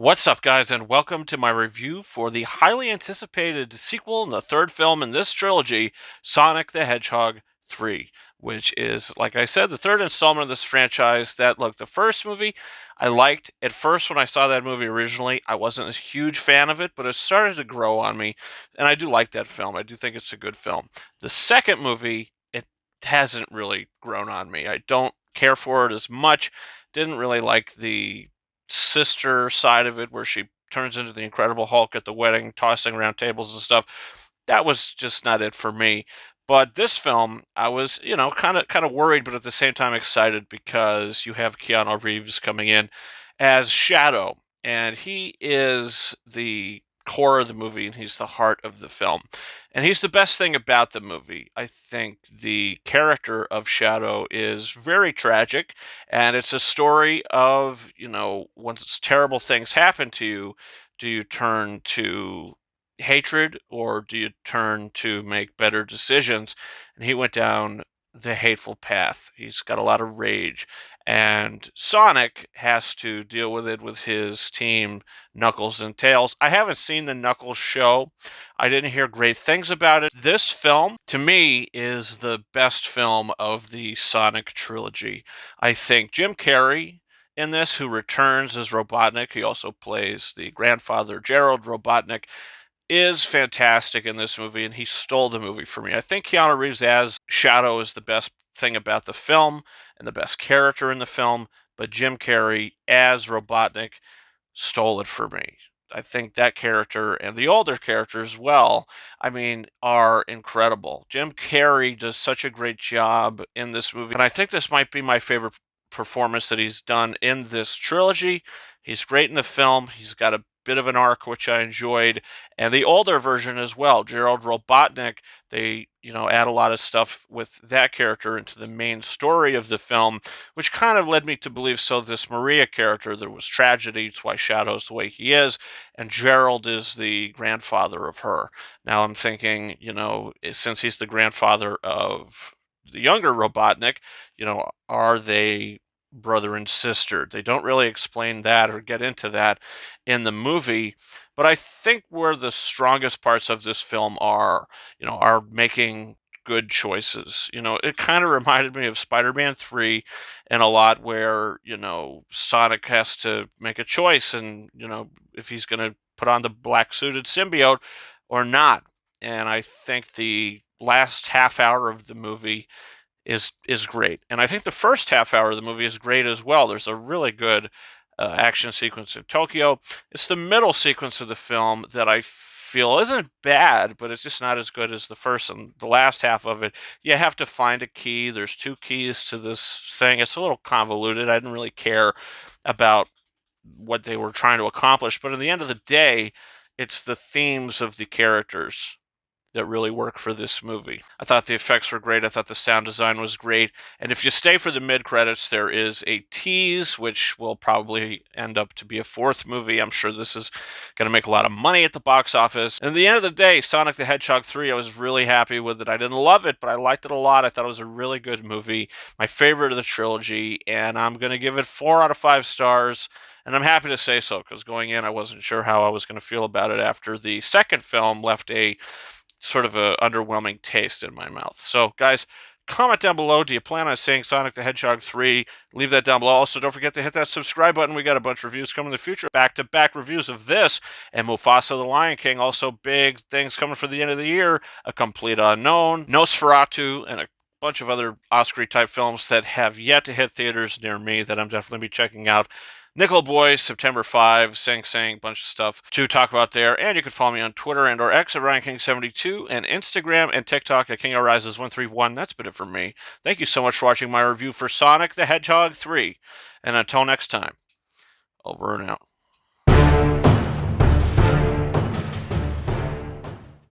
What's up, guys, and welcome to my review for the highly anticipated sequel and the third film in this trilogy, Sonic the Hedgehog 3, which is, like I said, the third installment of this franchise. Look, the first movie I liked. At first, when I saw that movie originally, I wasn't a huge fan of it, but it started to grow on me, and I do like that film. I do think it's a good film. The second movie, it hasn't really grown on me. I don't care for it as much. Didn't really like the sister side of it where she turns into the Incredible Hulk at the wedding, tossing around tables and stuff. That was just not it for me. But this film, I was, kind of worried, but at the same time excited because you have Keanu Reeves coming in as Shadow, and he is the core of the movie, and he's the heart of the film. And he's the best thing about the movie. I think the character of Shadow is very tragic, and it's a story of, once terrible things happen to you, do you turn to hatred or do you turn to make better decisions? And he went down the hateful path. He's got a lot of rage, and Sonic has to deal with it with his team, Knuckles and Tails. I haven't seen the Knuckles show. I didn't hear great things about it. This film, to me, is the best film of the Sonic trilogy. I think Jim Carrey in this, who returns as Robotnik, he also plays the grandfather Gerald Robotnik, is fantastic in this movie, and he stole the movie for me. I think Keanu Reeves as Shadow is the best thing about the film and the best character in the film, but Jim Carrey as Robotnik stole it for me. I think that character and the older characters as well, I mean, are incredible. Jim Carrey does such a great job in this movie, and I think this might be my favorite performance that he's done in this trilogy. He's great in the film. He's got a bit of an arc, which I enjoyed, and the older version as well. Gerald Robotnik, they add a lot of stuff with that character into the main story of the film, which kind of led me to believe this Maria character, there was tragedy, it's why Shadow's the way he is, and Gerald is the grandfather of her. Now I'm thinking, since he's the grandfather of the younger Robotnik, are they brother and sister? They don't really explain that or get into that in the movie, but I think where the strongest parts of this film are making good choices. It kind of reminded me of Spider-Man 3 in a lot where, Sonic has to make a choice and, if he's going to put on the black suited symbiote or not. And I think the last half hour of the movie is great. And I think the first half hour of the movie is great as well. There's a really good action sequence in Tokyo. It's the middle sequence of the film that I feel isn't bad, but it's just not as good as the first and the last half of it. You have to find a key. There's two keys to this thing. It's a little convoluted. I didn't really care about what they were trying to accomplish, but at the end of the day, it's the themes of the characters that really work for this movie. I thought the effects were great. I thought the sound design was great. And if you stay for the mid-credits, there is a tease, which will probably end up to be a fourth movie. I'm sure this is going to make a lot of money at the box office. And at the end of the day, Sonic the Hedgehog 3, I was really happy with it. I didn't love it, but I liked it a lot. I thought it was a really good movie. My favorite of the trilogy, and I'm going to give it 4 out of 5 stars. And I'm happy to say so, because going in, I wasn't sure how I was going to feel about it after the second film left a sort of a underwhelming taste in my mouth. So, guys, comment down below. Do you plan on seeing Sonic the Hedgehog 3? Leave that down below. Also, don't forget to hit that subscribe button. We got a bunch of reviews coming in the future. Back-to-back reviews of this and Mufasa the Lion King. Also, big things coming for the end of the year. A Complete Unknown, Nosferatu, and a bunch of other Oscar-type films that have yet to hit theaters near me that I'm definitely be checking out. Nickel Boys, September 5, Sing Sing, bunch of stuff to talk about there. And you can follow me on Twitter and or X at RyanKing72 and Instagram and TikTok at KingO'Rises131. That's been it for me. Thank you so much for watching my review for Sonic the Hedgehog 3. And until next time, over and out.